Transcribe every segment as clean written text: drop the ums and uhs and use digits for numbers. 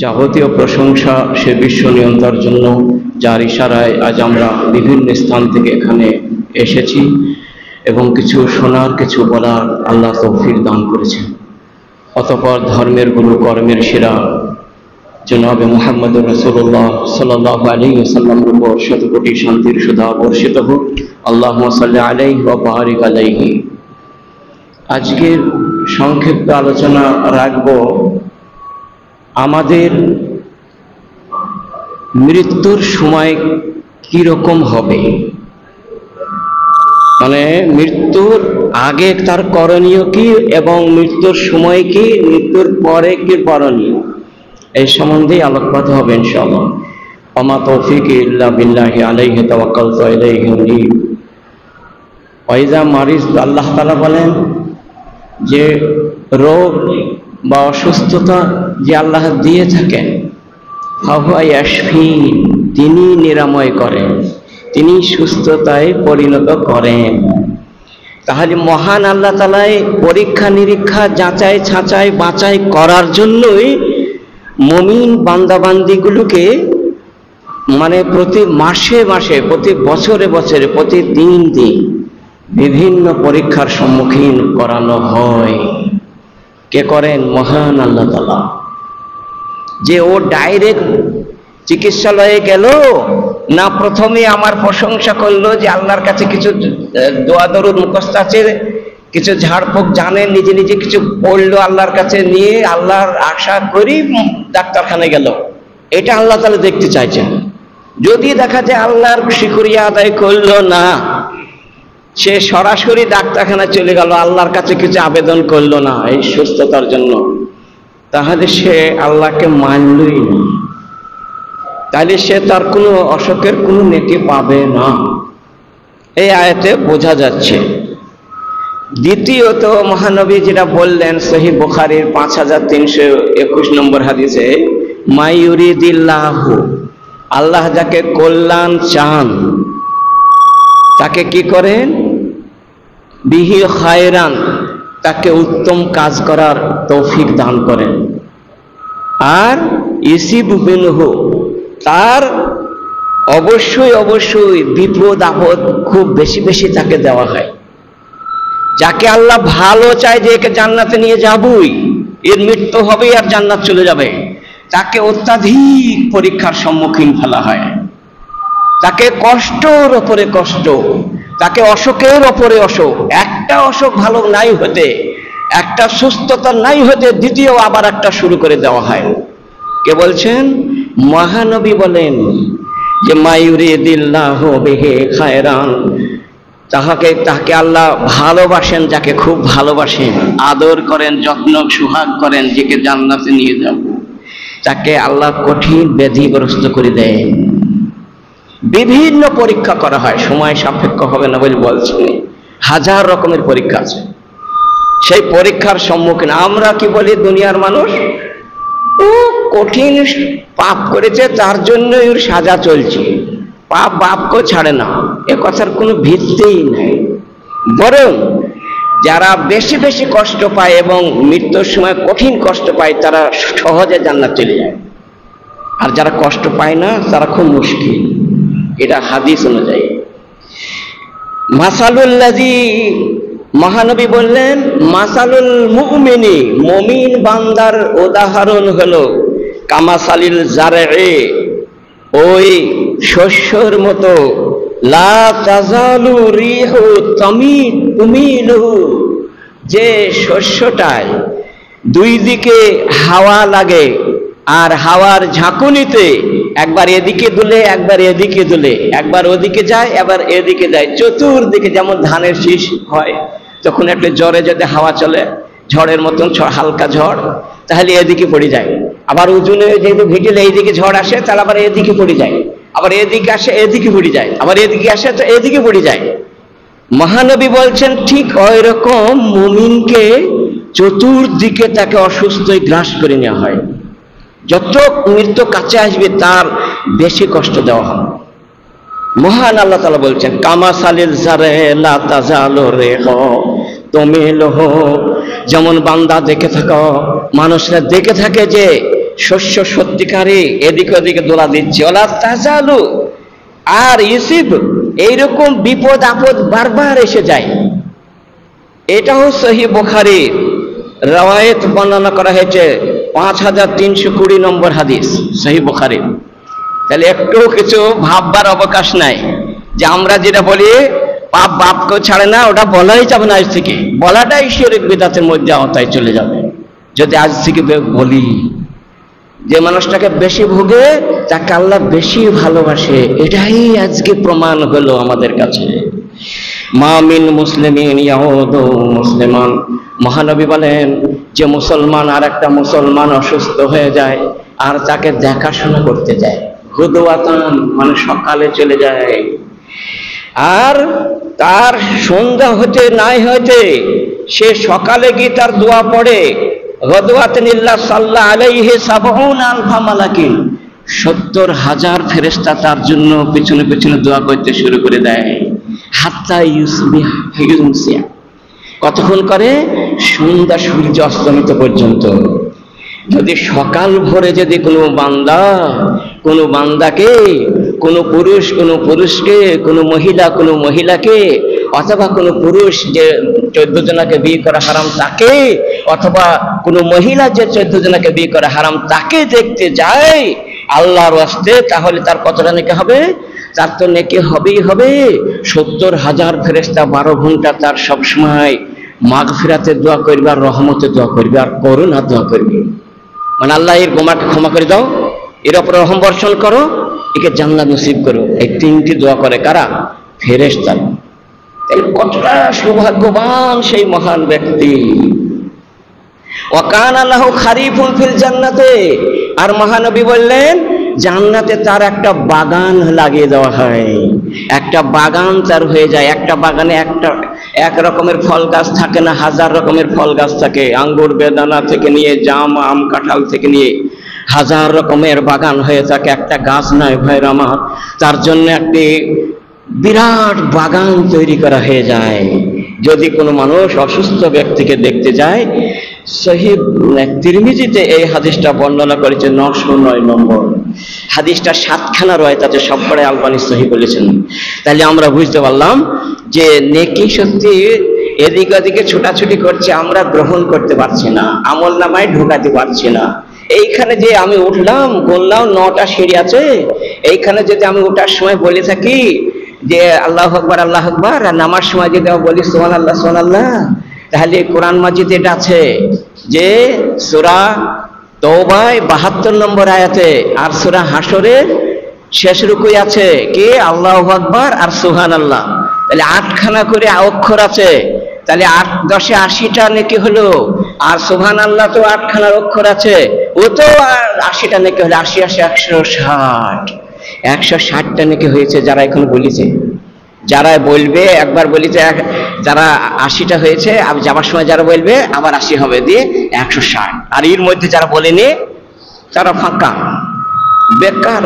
যাবতীয় প্রশংসা সে বিশ্ব নিয়ন্তার জন্য, যার ইশারায় আজ আমরা বিভিন্ন স্থান থেকে এখানে এসেছি এবং কিছু শোনার, কিছু বলার আল্লাহ তৌফিক দান করেছেন। অতঃপর ধর্মের গুরু, কর্মের সেরা জনাবে মুহাম্মদুর রাসূলুল্লাহ সাল্লাল্লাহু আলাইহি ওয়াসাল্লামের উপর শত কোটি শান্তির সুধা বর্ষিত হোক। আল্লাহুম্মা সাল্লি আলাইহি ওয়া বারিক আলাইহি। আজকের সংক্ষিপ্ত আলোচনা রাখব আমাদের মৃত্যুর সময় কি রকম হবে, মানে মৃত্যুর আগে তার করণীয় কি এবং মৃত্যুর সময় কি, মৃত্যুর পরে কি করণীয়, এই সম্বন্ধে আলোকপাত হবে ইনশাআল্লাহ। ওমা তৌফিক ইল্লা বিল্লাহি আলাইহি তাওয়াক্কালতু ওয়া ইলাইহি উনীব। ওয়াইজা মারিজ, আল্লাহ তাআলা বলেন যে রোগ বা অসুস্থতা যে আল্লাহ দিয়ে থাকেন, ফাহুয়া ইয়াশফিন, তিনি নিরাময় করেন, তিনি সুস্থতায় পরিণত করেন। তাহলে মহান আল্লাহ তাআলাই পরীক্ষা নিরীক্ষা, যাচাই ছাঁচাই বাছাই করার জন্যই মুমিন বান্দাবান্দিগুলোকে মানে প্রতি মাসে মাসে, প্রতি বছরে বছরে, প্রতি দিন বিভিন্ন পরীক্ষার সম্মুখীন করানো হয়। কে করেন? মহান আল্লাহ তাআলা। যে ও ডাইরেক্ট চিকিৎসালয়ে গেল না, প্রথমে আমার প্রশংসা করলো যে আল্লাহর কাছে কিছু দোয়া দরুদ মুখস্থ আছে, কিছু ঝাড়ফুঁক জানে, নিজে নিজে কিছু পড়লো, আল্লাহর কাছে নিয়ে আল্লাহর আশা করি ডাক্তারখানায় গেল। এটা আল্লাহ তাআলা দেখতে চাইছেন। যদি দেখা যায় আল্লাহর শুকরিয়া আদায় করলো না, সে সরাসরি ডাক্তারখানায় চলে গেল, আল্লাহর কাছে কিছু আবেদন করলো না এই সুস্থতার জন্য, তাহলে সে আল্লাহকে মানলই না, তাহলে সে তার কোনো অসুখের কোনো নেকি পাবে না। এই আয়াতে বোঝা যাচ্ছে। দ্বিতীয়ত মহানবী যেটা বললেন সহিহ বুখারীর 5321 নম্বর হাদিসে, মাইয়ুরিদিল্লাহু, আল্লাহ যাকে কল্যাণ চান তাকে কি করেন? বিহি খায়রান, তাকে উত্তম কাজ করার তৌফিক দান করেন। আর ইসিব বিনহু, তার অবশ্যই অবশ্যই বিপদ আপদ খুব বেশি বেশি তাকে দেওয়া হয়। যাকে আল্লাহ ভালো চায় যে একে জান্নাতে নিয়ে যাবই, এর মৃত্যু হবে আর জান্নাত চলে যাবে, তাকে অত্যাধিক পরীক্ষার সম্মুখীন ফেলা হয়। তাকে কষ্টর ওপরে কষ্ট, তাকে অসুখের ওপরে অসুখ, একটা অসুখ ভালো নাই হতে, একটা সুস্থতা নাই হতে দ্বিতীয় আবার একটা শুরু করে দেওয়া হয়। কে বলছেন? মহানবী বলেন যে মাইয়ুরিদিল্লাহু বিহি খায়রান, তাকে আল্লাহ ভালোবাসেন, যাকে খুব ভালোবাসেন, আদর করেন, যত্ন সোহাগ করেন, যাকে জান্নাতে নিয়ে যাব, তাকে আল্লাহ কঠিন ব্যাধিগ্রস্ত করে দেয়। বিভিন্ন পরীক্ষা করা হয়, সময় সাপেক্ষ হবে না বলে বলছি, হাজার রকমের পরীক্ষা আছে। সেই পরীক্ষার সম্মুখীন আমরা কি বলি? দুনিয়ার মানুষ ও কঠিন পাপ করেছে, তার জন্য ওর সাজা চলছে, পাপ বাপকেও ছাড়ে না, এ কথার কোনো ভিত্তিই নেই। বরং যারা বেশি বেশি কষ্ট পায় এবং মৃত্যুর সময় কঠিন কষ্ট পায়, তারা সহজে জান্নাত চলে যায়, আর যারা কষ্ট পায় না তারা খুব মুশকিল। এটা হাদিস অনুযায়ী। মাসালুল্লাযী, মহানবী বললেন মাসালুল মুমিনি, মুমিন বান্দার উদাহরণ হলো কামাসালিল জারঈ, ওই শস্যর মতো, লা তাজালু রিহু তুমিলু, যে শস্যটায় দুই দিকে হাওয়া লাগে, আর হাওয়ার ঝাঁকুনিতে একবার এদিকে দুলে, একবার এদিকে দুলে, একবার ওদিকে যায়, আবার এদিকে যায়, চতুর্দিকে। যেমন ধানের শীষ হয়, তখন একটা জ্বরে যদি হাওয়া চলে, ঝড়ের মতন হালকা ঝড়, তাহলে এদিকে পড়ে যায়। আবার উজুনে যেহেতু ভিটিলে এইদিকে ঝড় আসে, তাহলে আবার এদিকে পড়ে যায়, আবার এদিকে আসে এদিকে পড়ে যায়, আবার এদিকে আসে তো এদিকে পড়ে যায়। মহানবী বলছেন ঠিক ওই রকম মুমিনকে চতুর্দিকে তাকে অসুস্থই গ্রাস করে নেওয়া হয়। যত মৃত্যু কাছে আসবে তার বেশি কষ্ট দেওয়া হয়। মহান আল্লাহ তাআলা বলছেন কামাসালিল জারঈ লা তাজালু রিহু তুমিলহু, যেমন বান্দা দেখে থাকো, মানুষরা দেখে থাকে যে শস্য সত্যিকারে এদিকে ওদিকে দোলা দিচ্ছে, ওলা তাজালু, আর ইউসিব, এইরকম বিপদ আপদ বারবার এসে যায়। এটাও সহিহ বুখারীর রওয়ায়াত বর্ণনা করা হয়েছে, 5320 নম্বর হাদিস সহিহ বুখারীর। তাহলে একটু কিছু ভাববার অবকাশ নাই যে আমরা যেটা বলি পাপ বাপকেও ছাড়ে না, ওটা বলাই যাবে না, আজ থেকে বলাটাই শিরক বিদআতের মধ্যে আওতায় চলে যাবে যদি আজ থেকে বলি। যে মানুষটাকে বেশি ভোগে তাকে আল্লাহ বেশি ভালোবাসে, এটাই আজকে প্রমাণ হলো আমাদের কাছে। মা মিন মুসলিমিন ইয়াউদু মুসলিমান, মহানবী বলেন যে মুসলমান আর একটা মুসলমান অসুস্থ হয়ে যায় আর তাকে দেখাশোনা করতে যায়, গুদওয়াতান মানে সকালে চলে যায়, আর তার সন্ধ্যা হতে নাই হইতে সে সকালে গিয়ে তার দোয়া পড়ে, গদওয়াতিনিল্লাহ সাল্লাল্লাহু আলাইহি 70 আলফা মালাকিন, 70,000 ফেরেশতা তার জন্য পিছনে পিছনে দোয়া করতে শুরু করে দেয়। হাত্তা ইউসবিহ, কতক্ষণ করে? সন্ধ্যা সূর্য অস্তমিত পর্যন্ত। যদি সকাল ভোরে যদি কোনো বান্দাকে, কোনো পুরুষকে, কোনো মহিলাকে, অথবা কোনো পুরুষ যে 14 জনাকে বিয়ে করা হারাম তাকে, অথবা কোনো মহিলা যে 14 জনাকে বিয়ে করা হারাম তাকে দেখতে যায় আল্লাহর ওয়াস্তে, তাহলে তার কতটা নেকি হবে? তার তো নেকি হবেই হবে। 70,000 ফেরেশতা 12 ঘন্টা তার সবসময় মাগফিরাতের দোয়া করবে, আর রহমতের দোয়া করবে, আর করুণার দোয়া করবে। মানে আল্লাহ এর গোমাকে ক্ষমা করে দাও, এর উপর রহম বর্ষণ করো, একে জান্নাত নসিব করো। এই 3টি দোয়া করে কারা? ফেরেশতা। তাহলে কতটা সৌভাগ্যবান সেই মহান ব্যক্তি। ওয়াকানা লাহু খারিফুন ফিল জান্নাতে, আর মহানবী বললেন জান্নাতে তার একটা বাগান লাগিয়ে দেওয়া হয়, একটা বাগান তার হয়ে যায়। একটা বাগানে এক রকমের ফল গাছ থাকে না, 1000 রকমের ফল গাছ থাকে, আঙ্গুর বেদানা থেকে নিয়ে জাম আম কাঁঠাল থেকে নিয়ে 1000 রকমের বাগান হয়ে থাকে। একটা গাছ নয় ভাইর আমার, তার জন্য একটি বিরাট বাগান তৈরি করা হয়ে যায়। যদি কোনো মানুষ অসুস্থ ব্যক্তিকে দেখতে যায়, সহিহ তিরমিজিতে এই হাদিসটা বর্ণনা করেছে 909 নম্বর হাদিসটা, 7খানা রয়েছে, তাতে সবকটাই আলবানী সহিহ বলেছেন। তাহলে আমরা বুঝতে পারলাম যে নেকি সত্যি এদিক ওদিকে ছোটাছুটি করছে, আমরা গ্রহণ করতে পারছি না, আমল নামায় ঢোকাতে পারছি না। এইখানে যে আমি উঠলাম, বললাম 9টা সিঁড়ি আছে, এইখানে যদি আমি ওঠার সময় বলে থাকি যে আল্লাহু আকবার আল্লাহু আকবার, আর নামার সময় যদি বলি সুবহানাল্লাহ সুবহানাল্লাহ, তাহলে কোরআন মাজিদে এটা আছে যে সূরা তওবায় 72 নম্বর আয়াতে, আর সূরা হাশরের শেষ রুকুই আছে কি আল্লাহু আকবার আর সুবহানাল্লাহ। তাহলে 8খানা করে অক্ষর আছে, তাহলে 8 10 80টা নেকি হলো, আর সুবহানাল্লাহ তো 8খানার অক্ষর আছে, ও তো 80টা নেকি হলো, 80 80 160টা নেকি হয়েছে। যারা এখন বলিছে, যারা বলবে একবার বলিছে যারা 80টা হয়েছে, আর যাবার সময় যারা বলবে আবার 80 হবে, দিয়ে 160। আর এর মধ্যে যারা বলেনি তারা ফাঁকা, বেকার।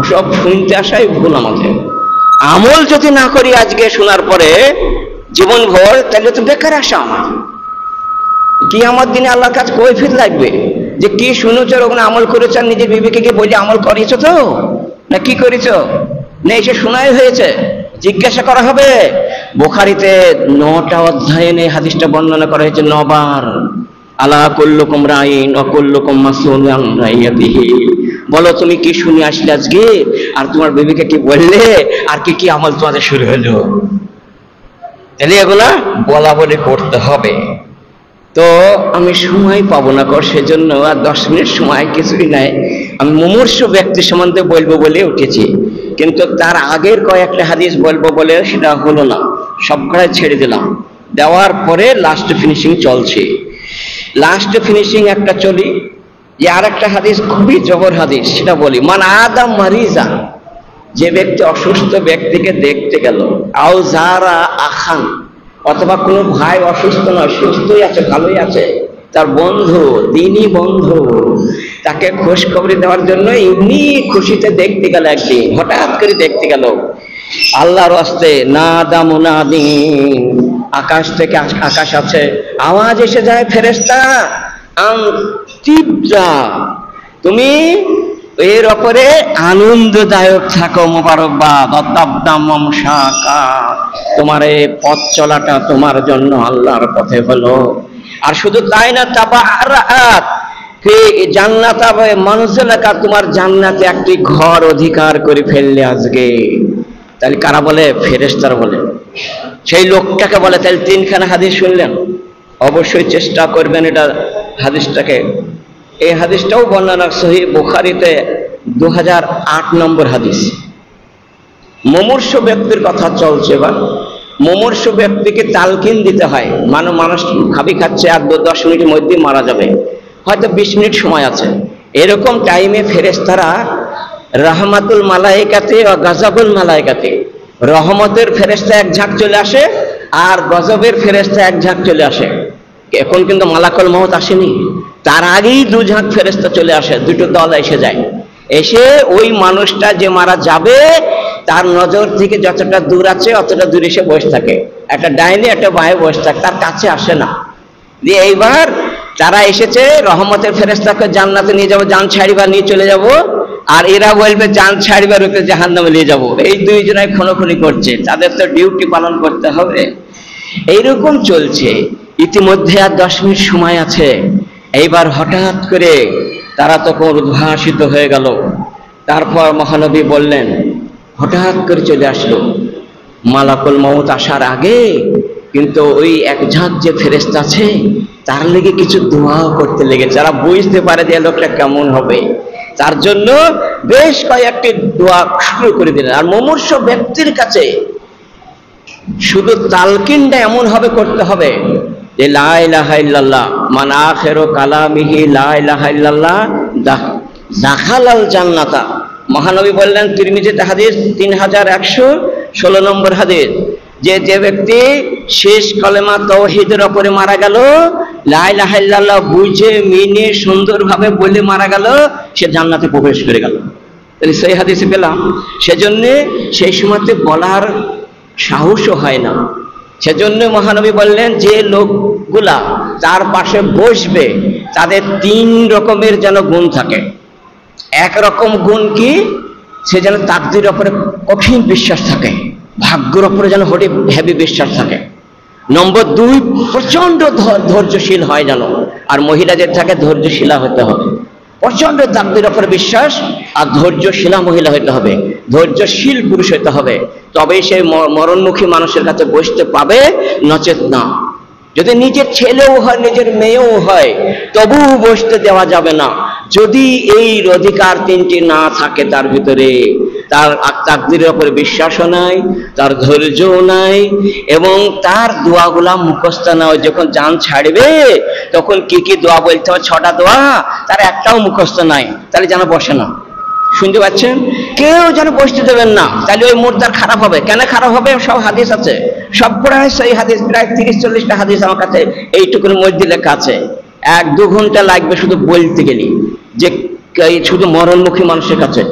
ওসব শুনতে আসাই ভুল আমাদের। আমল যদি না করি আজকে শোনার পরে জীবন ভর, তাহলে তো বেকার আসা আমার। কিয়ামত দিনে আল্লাহর কাছে কৈফিয়ত লাগবে যে কি শুনেছ, ওখানে আমল করেছ, নিজের বিবেকে কি বলে আমল করেছ তো, না কি করেছ, না এসে শোনাই হয়েছে, জিজ্ঞাসা করা হবে। বুখারীতে 9টা অধ্যায়ে এই হাদিসটা বর্ণনা করা হয়েছে 9 বার। আলা কুল্লুকুম রাইন ওয়া কুল্লুকুম মাসউলুন আন রাইয়াতিহি, বলো তুমি কি শুনে আসলে আজকে, আর তোমার বিবেকে কি বললে, আর কি কি আমল তোমাদের শুরু হলো। তাহলে এগুলা বলা বলে করতে হবে। তো আমি সময় পাবো না সেজন্য আর 10 মিনিট সময় কিছুই নাই। আমি মুমূর্ষ ব্যক্তি সম্বন্ধে বলবো বলে উঠেছি, কিন্তু তার আগের কয়েকটা হাদিস বলবো বলে সেটা হলো না, সবকটাই ছেড়ে দিলাম। দেওয়ার পরে লাস্ট ফিনিশিং চলছে। লাস্ট ফিনিশিং একটা চলি, যে আর একটা হাদিস খুবই জবর হাদিস, সেটা বলি। মান আদম মারিজা, যে ব্যক্তি অসুস্থ ব্যক্তিকে দেখতে গেল, আও যারা আখান, অথবা কোনো ভাই অসুস্থ নয়, সুস্থই আছে, ভালোই আছে, তার বন্ধু, দিনই বন্ধু, তাকে খোঁজ খবর দেওয়ার জন্য এমনি খুশিতে দেখতে গেল, একদিন হঠাৎ করে দেখতে গেল, আল্লাহর রাস্তে না দামুনাদিন, আকাশ থেকে আকাশ আছে, আওয়াজ এসে যায় ফেরেশতা আন তিবজা, তুমি এর ওপরে আনন্দদায়ক থাকো, মোবারকবাদ। অদ্দাবদামম শাকা, তোমার এই পথ চলাটা তোমার জন্য আল্লাহর পথে হলো। আর শুধু তাই না, তাবারাত ফি জান্নাত মানজিলাকা, তোমার জান্নাতে একটি ঘর অধিকার করে ফেললে আজকে। তাহলে কারা বলে? ফেরেশতারা বলে। সেই লোকটাকে বলে। তাহলে তিনখানা হাদিস শুনলেন, অবশ্যই চেষ্টা করবেন এটা হাদিসটাকে। এই হাদিসটাও বর্ণনা সহিহ বুখারীতে 2008 নম্বর হাদিস। মুমূর্ষু ব্যক্তির কথা চলছে। এবার মুমূর্ষু ব্যক্তিকে তালকিন দিতে হয়। মানুষ খাবি খাচ্ছে, 10 মিনিটের মধ্যে মারা যাবে, হয়তো 20 মিনিট সময় আছে। এরকম টাইমে ফেরেশতারা রাহমাতুল মালায়েকাতে ও গজবুল মালায়েকাতে, রহমতের ফেরেশতা এক ঝাঁক চলে আসে আর গজবের ফেরেশতা এক ঝাঁক চলে আসে। এখন কিন্তু মালাকুল মউত আসেনি, তার আগেই 2 ঝাঁক ফেরেশতা চলে আসে, 2টো দল এসে যায়। এসে ওই মানুষটা যে মারা যাবে তার নজর থেকে যতটা দূর আছে অতটা দূরে এসে বসে থাকে, একটা ডাইনে একটা বাঁয়ে বসে থাকে, তার কাছে আসে না। দিয়ে এইবার তারা এসেছে, রহমতের ফেরেশতাকে জান্নাতে নিয়ে যাবো, জান ছাড়িবার নিয়ে চলে যাব, আর এরা বলবে জান ছাড়িবার ওকে জাহান্নামে নিয়ে যাব। এই 2 জনাই খুনোখুনি করছে, তাদের তো ডিউটি পালন করতে হবে। এইরকম চলছে। ইতিমধ্যে আর 10 মিনিট সময় আছে। এইবার হঠাৎ করে তারা তখন উদ্ভাসিত হয়ে গেল। তারপর মহানবী বললেন, হঠাৎ করে চলে আসলো মালাকুল মউত আসার আগে, কিন্তু ওই এক ঝাঁক যে ফেরেশতা আছে তার লেগে কিছু দোয়াও করতে লেগেছে। যারা বুঝতে পারে যে লোকটা কেমন হবে, তার জন্য বেশ কয়েকটি দোয়া শুরু করে দিলেন। আর মুমূর্ষু ব্যক্তির কাছে শুধু তালকিনটা এমন হবে করতে হবে যে লা ইলাহা ইল্লাল্লাহ, মান আখিরু কালামিহি লা ইলাহা ইল্লাল্লাহ দাখালাল জান্নাতা। মহানবী বললেন, তিরমিজিতে হাদিস 3116 নম্বর হাদিস, যে ব্যক্তি শেষ কলেমা তাওহীদের উপরে মারা গেল, লা ইলাহা ইল্লাল্লাহ বুঝে মেনে সুন্দরভাবে বলে মারা গেল, সে জান্নাতে প্রবেশ করে গেল। তাহলে সেই হাদিসে পেলাম। সেজন্য সেই সময়তে বলার সাহসও হয় না। সেজন্য মহানবী বললেন, যে লোকগুলা তার পাশে বসবে তাদের 3 রকমের যেন গুণ থাকে। এক রকম গুণ কি? সে যেন তাকদীরের উপরে কঠিন বিশ্বাস থাকে, ভাগ্যের উপরে যেন হেভি বিশ্বাস থাকে। নম্বর 2, প্রচন্ড ধৈর্যশীল হয় যেন। আর মহিলাদের থাকে ধৈর্যশীলা হতে হবে। প্রচন্ড তাকদীরের উপরে বিশ্বাস আর ধৈর্যশীলা মহিলা হতে হবে, ধৈর্যশীল পুরুষ হতে হবে, তবেই সে মরণমুখী মানুষের কাছে বসতে পাবে, নচেত না। যদি নিজের ছেলেও হয় নিজের মেয়েও হয় তবুও বসতে দেওয়া যাবে না, যদি এই অধিকার 3টি না থাকে তার ভিতরে। তার তাকদীরের উপরে বিশ্বাসও নাই, তার ধৈর্যও নাই, এবং তার দোয়াগুলা মুখস্থ নয়। যখন জান ছাড়বে তখন কি কি দোয়া বলতে হবে, 6টা দোয়া, তার একটাও মুখস্থ নাই, তাহলে যেন বসে না। শুনতে পাচ্ছেন? কেউ যেন বসতে দেবেন না, তাহলে ওই মুর্দার খারাপ হবে। কেন খারাপ হবে? সব হাদিস আছে, সব পড়ায় সেই হাদিস, প্রায় 30-40টা হাদিস আমার কাছে এইটুকুর মধ্যে লেখা আছে। 1-2 ঘন্টা লাগবে শুধু বলতে গেলে, যে শুধু মরণমুখী মানুষের কাছে।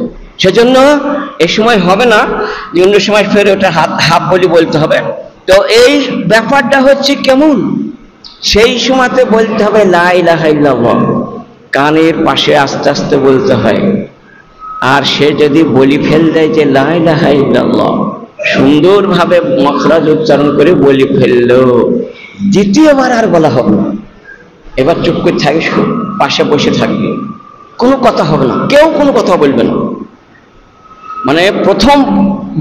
সেজন্য এই সময় হবে না, অন্য সময় ফের ওটা হাফ বলি বলতে হবে। তো এই ব্যাপারটা হচ্ছে কেমন, সেই সময়তে বলতে হবে লা ইলাহা ইল্লাল্লাহ, কানের পাশে আস্তে আস্তে বলতে হয়। আর সে যদি বলি ফেল দেয় যে লা ইলাহা ইল্লাল্লাহ, সুন্দরভাবে মখরাজ উচ্চারণ করে বলি ফেললো, দ্বিতীয়বার আর বলা হবে না। এবার চুপ করে থাকি, পাশে বসে থাকবে, কোনো কথা হবে না, কেউ কোনো কথা বলবে না। মানে প্রথম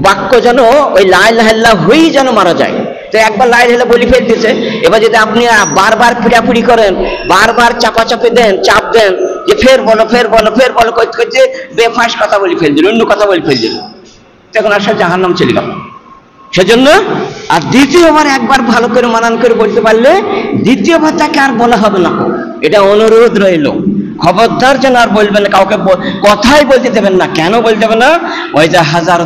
বাক্য যেন ওই লা ইলাহা ইল্লাল্লাহ হয়েই যেন মারা যায়। তো একবার লা ইলাহা ইল্লাল্লাহ বলি ফেলতেছে, এবার যদি আপনি বারবার পিড়াপিড়ি করেন, বারবার চাপাচাপি দেন, চাপ দেন, যে ফের বলো ফের বলো ফের বলো করতে করতে বেফাস কথা বলি ফেল দিল, অন্য কথা বলি ফেল দিল, তখন আসলে জাহান্নাম চলে গেল। সেজন্য আর দ্বিতীয়বার একবার ভালো করে মানান করে বলতে পারলে দ্বিতীয়বার তাকে আর বলা হবে না। এটা অনুরোধ রইল, খবরদার যেন আর বলবেন না, কাউকে কথাই বলতে দেবেন না। কেন বলতে দেবেন না? ওই যে হাজার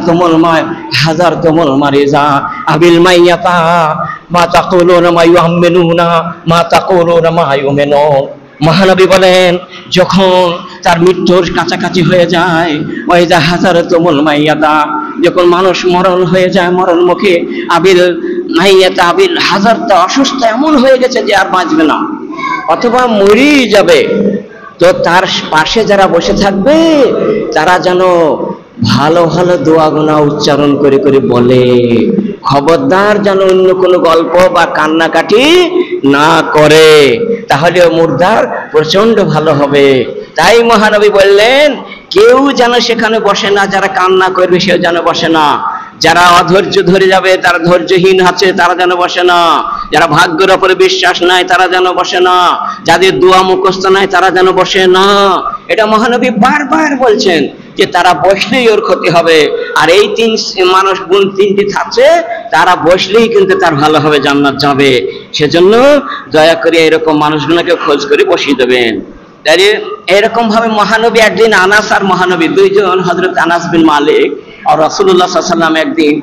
তোমল মারিজা আবিল মাইয়াতা মা তাকুলুনা মা ইউআমিনুনা মা তাকুলুনা মা ইউমিনুন। মহানবী বলেন, যখন তার মৃত্যুর কাছাকাছি হয়ে যায়, ওই যে হাজার তোমল মাইয়াতা, যখন মানুষ মরণ হয়ে যায়, মরণ মুখে, আবিল মাইয়াতা আবিল হাজারটা অসুস্থ এমন হয়ে গেছে যে আর বাঁচবে না, অথবা মরেই যাবে, তো তার পাশে যারা বসে থাকবে তারা যেন ভালো ভালো দোয়াগুনা উচ্চারণ করে করে বলে, খবরদার যেন অন্য কোনো গল্প বা কান্নাকাটি না করে, তাহলে মুর্দার প্রচন্ড ভালো হবে। তাই মহানবী বললেন কেউ যেন সেখানে বসে না, যারা কান্না করবে সেও যেন বসে না, যারা অধৈর্য ধরে যাবে, তারা ধৈর্যহীন আছে তারা যেন বসে না, যারা ভাগ্যের উপরে বিশ্বাস নাই তারা যেন বসে না, যাদের দোয়া মুখস্থ নাই তারা যেন বসে না। এটা মহানবী বারবার বলছেন যে তারা বসলেই ওর ক্ষতি হবে। আর এই তিন মানুষ গুণ তিনটি থাকছে, তারা বসলেই কিন্তু তার ভালো হবে, জান্নাত যাবে। সেজন্য দয়া করে এরকম মানুষগুলোকে খোঁজ করে বসিয়ে দেবেন। তাই এরকম ভাবে মহানবী একদিন, আনাস আর মহানবী দুইজন, হযরত আনাস বিন মালিক আর রাসূলুল্লাহ সাল্লাল্লাহু আলাইহি ওয়াসাল্লাম একদিন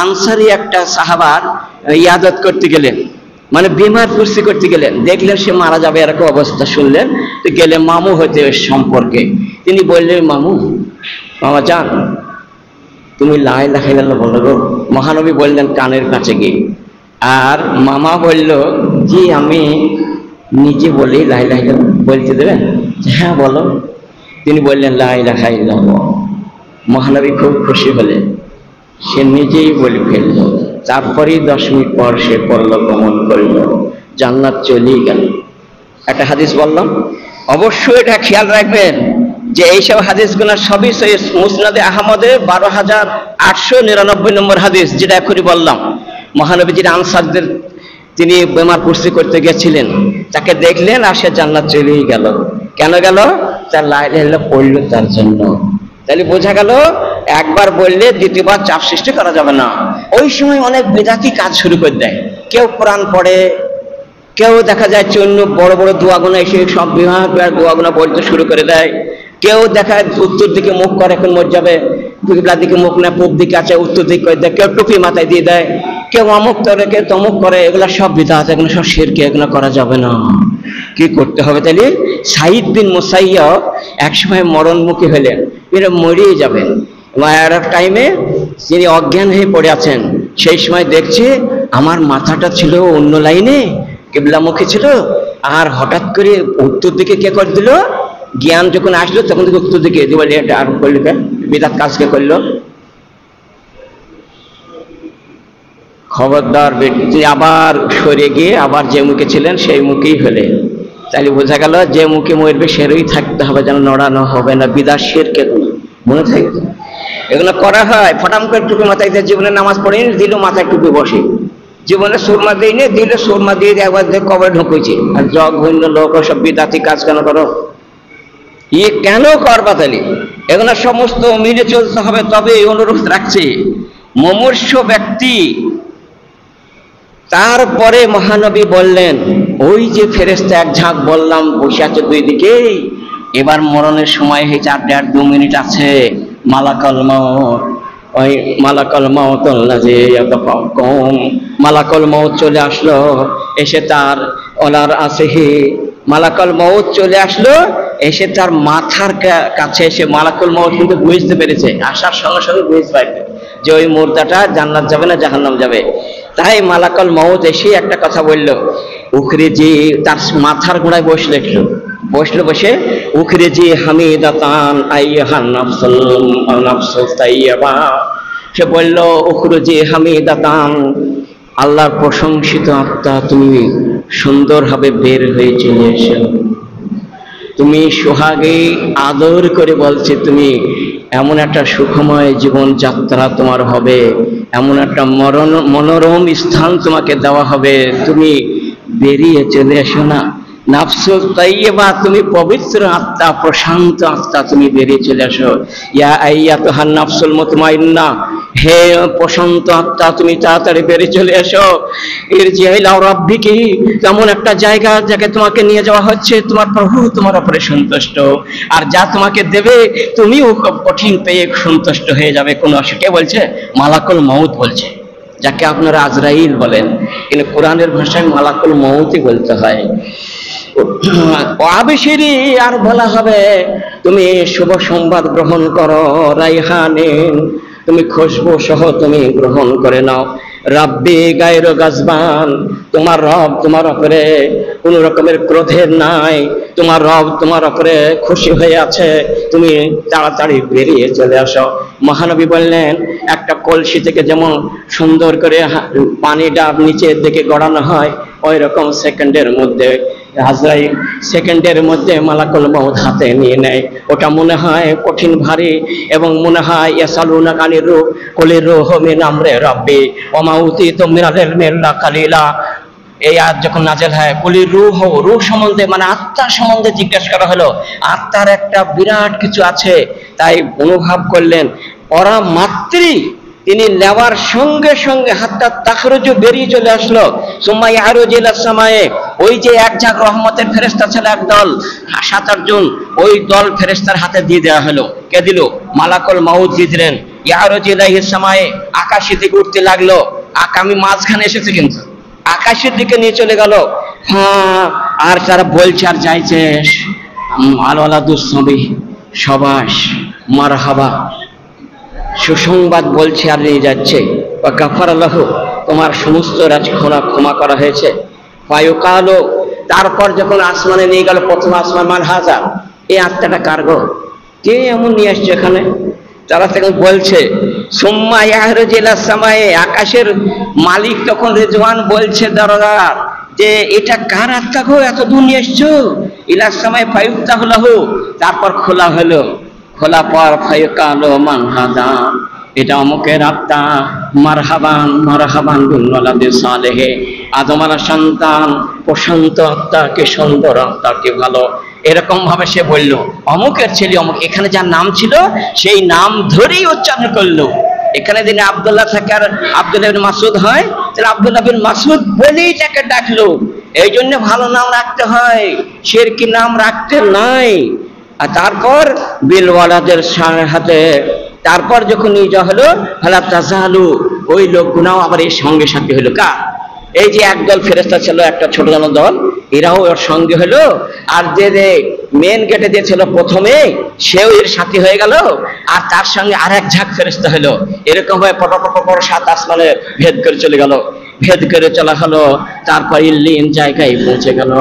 আনসারী একটা সাহাবার ইয়াদত করতে গেলেন, মানে বিমার কুর্সি করতে গেলেন, দেখলেন সে মারা যাবে এরকম অবস্থা, শুনলেন তো গেলে মামু হইতে সম্পর্কে। তিনি বললেন, মামু, মামা যান, তুমি লা ইলাহা ইল্লাল্লাহ বলো গো। মহানবী বললেন কানের কাছে গিয়ে। আর মামা বলল, জি আমি নিজে বলি লা ইলাহা ইল্লাল্লাহ, বলতে দেবেন? হ্যাঁ বলো। তিনি বললেন লা ইলাহা ইল্লাল্লাহ। মহানবী খুব খুশি হলেন, সে নিজেই বলে ফেলল। তারপরেই 10 মিনিট পর সে পরলোক গমন করল, জান্নাত চলেই গেল। একটা হাদিস বললাম, অবশ্যই এটা খেয়াল রাখবেন যে এইসব হাদিসগুলো সবই সহিহ মুসনাদে আহমদে 12,899 নম্বর হাদিস, যেটা এখনই বললাম। মহানবী যিনি আনসারদের, তিনি বেমার কুর্সি করতে গেছিলেন, তাকে দেখলেন আর সে জান্নাত চলেই গেল। কেন গেল? তার লা ইলাহা ইল্লাল্লাহ পড়ল তার জন্য। তাহলে বোঝা গেল একবার বললে দ্বিতীয়বার চাপ সৃষ্টি করা যাবে না। ওই সময় অনেক বেদাতি কাজ শুরু করে দেয়, কেউ কোরআন পড়ে, কেউ দেখা যায় অন্য বড় বড় দোয়াগুনা এসে সব বিভাগ দোয়াগুনা পড়তে শুরু করে দেয়, কেউ দেখা উত্তর দিকে মুখ করে, এখন মরে যাবে, কিবলার দিকে মুখ না, পূব দিকে আছে উত্তর দিকে করে দেয়, কেউ টুপি মাথায় দিয়ে দেয়, কেউ অমুক করে, কেউ তমুক করে, এগুলা সব বিদআত, এগুলো সব শিরক, এগুলো করা যাবে না। কি করতে হবে তাহলে? সাঈদ বিন মুসাইয়্যব একসময় মরণমুখী হলেন, এরা মরিয়ে যাবেন, আর এক টাইমে তিনি অজ্ঞান হয়ে পড়ে আছেন। সেই সময় দেখছে আমার মাথাটা ছিল অন্য লাইনে, কিবলামুখী ছিল, আর হঠাৎ করে উত্তর দিকে কে করে দিল, জ্ঞান যখন আসলো তখন থেকে উত্তর দিকে বলে, এটা আর করলো বিদআত কাজকে করলো। খবরদার বেটি, আবার সরে গিয়ে আবার যে মুখে ছিলেন সেই মুখেই হলে। তাহলে বোঝা গেল যে মুখে মরবে সেরই থাকতে হবে, যেন নড়ানো হবে না, বিদআত শিরক মনে থাকবে। এগুলো করা হয়, ফটাম করে টুপি মাথায় দিয়ে, জীবনে নামাজ পড়েনি, দিল মাথায় টুপি বসে, জীবনে সুরমা দিইনি, দিল সুরমা দিয়ে একবার কবরে ঢুকেছে। আর জগ ভিন্ন লোক সব বিদাতি কাজ কেন করো? কেন করবা তাহলে? এগুলো সমস্ত মিলে চলতে হবে। তবে এই অনুরোধ রাখছে মুমূর্ষ ব্যক্তি। তারপরে মহানবী বললেন, ওই যে ফেরেশতা এক ঝাঁক বললাম বসে আছে দুই দিকে, এবার মরণের সময় হয়েছে, আর 1.5-2 মিনিট আছে, মালাকুল মাউত, ওই মালাকুল মাউত মালাকুল মাউত চলে আসলো, এসে তার ওনার আসেহি মালাকুল মাউত চলে আসলো, এসে তার মাথার কাছে এসে মালাকুল মাউত কিন্তু বুঝতে পেরেছে, আসার সঙ্গে সঙ্গে বুঝতে পারবে যে ওই মুর্দাটা জান্নাত যাবে না জাহান্নাম যাবে। তাই মালাকুল মাউত এসে একটা কথা বলল, উখরিজি, তার মাথার গোড়ায় বসলো, একটু বসলো, বসে উখরিজি হামিদাতান আইয়ুহান নাফসুত তাইয়্যিবা, সে বলল উখরিজি হামিদাতান, আল্লাহর প্রশংসিত আত্মা, তুমি সুন্দরভাবে বের হয়ে চলে এসো। তুমি সোহাগে আদর করে বলছে, তুমি এমন একটা সুখময় জীবন যাত্রা তোমার হবে, এমন একটা মনোরম স্থান তোমাকে দেওয়া হবে, তুমি বেরিয়ে চলে এসো না। নাফসুত তাইয়্যিবা, তুমি পবিত্র আত্মা, প্রশান্ত আত্মা, তুমি বেরিয়ে চলে আসো। ইয়া আইয়াতুহান নাফসুল মুতমাইন্না, হে প্রশান্ত আত্মা, তুমি তাড়াতাড়ি বেরিয়ে চলে এসো। ইরজিই ইলা রাব্বিকি, তেমন একটা জায়গা যাকে তোমাকে নিয়ে যাওয়া হচ্ছে, তোমার প্রভু তোমার উপরে সন্তুষ্ট, আর যা তোমাকে দেবে তুমিও খুব কঠিন পেয়ে সন্তুষ্ট হয়ে যাবে। কোন অসুখে বলছে, মালাকুল মাউত বলছে, যাকে আপনারা আজরাইল বলেন, কিন্তু কোরআনের ভাষায় মালাকুল মাউতই বলতে হয়। আবিশিরি, আর বলা হবে তুমি শুভ সংবাদ গ্রহণ করো, রাইহানে, তুমি খুশবু সহ তুমি গ্রহণ করে নাও। রাব্বি গায়রু গাজবান, তোমার রব তোমার উপরে কোন রকমের ক্রোধের নাই, তোমার রব তোমার উপরে খুশি হয়ে আছে, তুমি তাড়াতাড়ি বেরিয়ে চলে আসো। মহানবী বললেন, একটা কলসি থেকে যেমন সুন্দর করে পানিটা নিচের দিকে গড়ানো হয়, ওই রকম সেকেন্ডের মধ্যে আজরাইল সেকেন্ডের মধ্যে মালাকুল মউত হাতে নিয়ে নেয়। ওটা মনে হয় কঠিন ভারী, এবং মনে হয় ইয়াসালুনাকা আনির রূহ কুলির রূহু মিন আমরি রাব্বি ওয়া মা উতীতু মিনাল ইলমি ইল্লা কালিলা। এই আয়াত যখন নাযিল হয়, কুলির রূহ, রূহ সম্বন্ধে মানে আত্মার সম্বন্ধে জিজ্ঞাসা করা হলো। আত্মার একটা বিরাট কিছু আছে, তাই অনুভব করলেন। ওরা মাত্রই তিনি নেওয়ার সঙ্গে সঙ্গে হাতটা তাখরুজু বেরিয়ে চলে আসলো। সুম্মা ইয়ারুজু ইলাস সামায়ে, ওই যে এক ঝাঁক রহমতের ফেরেশতা ছিল একদল 7-8 জন, ওই দল ফেরেশতার হাতে দিয়ে দেওয়া হলো। কে দিল? মালাকুল মউত দিয়ে দিলেন। ইয়ারুজু ইলাইহিস সামায়ে, আকাশের দিকে উঠতে লাগলো। আমি মাঝখানে এসেছি, কিন্তু আকাশের দিকে নিয়ে চলে গেল। হ্যাঁ, আর তারা বলছে আর যাইছে, আলওয়ালাদুস-সাবি, সাবাস, মারহাবা, সুসংবাদ বলছে আর নিয়ে যাচ্ছে। ওয়া গাফারাল্লাহু, তোমার সমস্ত রাজখোলা ক্ষমা করা হয়েছে। ফায়ুকালো, তারপর যখন আসমানে নিয়ে গেল, প্রথম আসমান, মান হাজা, এই আত্মাটা কার গো, কে এমন নিয়ে আসছে এখানে? তারা তখন বলছে সুম্মা ইয়াহরুজু ইলাস সামায়ে, আকাশের মালিক তখন রেজওয়ান বলছে দরদার যে এটা কার আত্মা গো, এত দূর নিয়ে এসছো? ইলাস সামায়ে ফায়ুফতাহু লাহু, তারপর খোলা হলো। খোলা পর ফায়ুকালো মান হাদা, এটা অমুকের আত্মা, মারহাবান মারহাবান বিওয়ালাদে সালেহে, আদম আলাইহিস সন্তান, প্রশান্ত আত্মা, কি সুন্দর আত্মা, কি ভালো। এরকম ভাবে সে বলল অমুকের ছেলে অমুক, এখানে যার নাম ছিল সেই নাম ধরেই উচ্চারণ করলো। এখানে যদি আব্দুল্লাহ থাকে আর আব্দুল্লাহ বিন মাসউদ হয়, তাহলে আব্দুল্লাহ বিন মাসউদ বলেই তাকে ডাকলো। এই জন্য ভালো নাম রাখতে হয়, শিরকি নাম রাখতে নাই। আর তারপর বিলওয়ালাদের হাতে, তারপর যখন নিয়ে যাওয়া হলো, ফালা তাজালু, ওই লোকগুনাও আবার এর সঙ্গে সাথে হলো। কার? এই যে একদল ফেরেশতা ছিল, একটা ছোট জন দল, এরাও ওর সঙ্গে হলো। আর যে মেন গেটে দিয়েছিল প্রথমে, সেও এর সাথী হয়ে গেল। আর তার সঙ্গে আর এক ঝাঁক ফেরেশতা হলো। এরকম ভাবে পর 7 আসমানে ভেদ করে চলে গেল। ভেদ করে চলা হলো, তারপর ইল্লিন জায়গায় পৌঁছে গেল।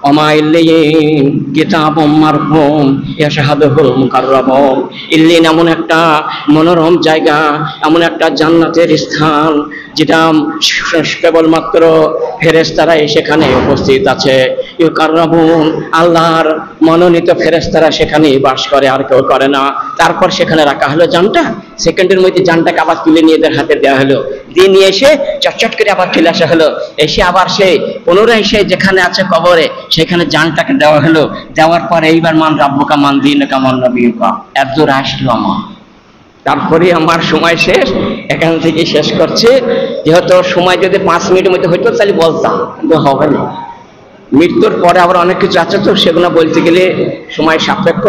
ওমা ইল্লিন কিতাবুম মারকুম ইয়াশহাদুহুল মুকাররাবুন, ইল্লিন এমন একটা মনোরম জায়গা, এমন একটা জান্নাতের স্থান, যেটা কেবলমাত্র ফেরেশতারাই সেখানে উপস্থিত আছে। ইউকাররাবুন, আল্লাহর মনোনীত ফেরেশতারা সেখানেই বাস করে, আর কেউ করে না। তারপর সেখানে রাখা হলো জানটা, সেকেন্ডের মধ্যে জানটাকে আবার তুলে নিয়ে এদের হাতে দেওয়া হলো। দিয়ে নিয়ে এসে চটচট করে আবার চলে আসা হলো। এসে আবার সে পুনরায় সে যেখানে আছে কবরে, সেখানে জানটাকে দেওয়া হলো। দেওয়ার পর এইবার মান রাব্বুকা মান দীনুকা মান নবিয়ুকা, এত দূর আসলো আমার। তারপরে আমার সময় শেষ, এখান থেকে শেষ করছে। যেহেতু সময় যদি 5 মিনিটের মধ্যে হইতো তাহলে বলতাম, কিন্তু হবে না। মৃত্যুর পরে আবার অনেক কিছু আছে, তো সেগুলো বলতে গেলে সময় সাপেক্ষ।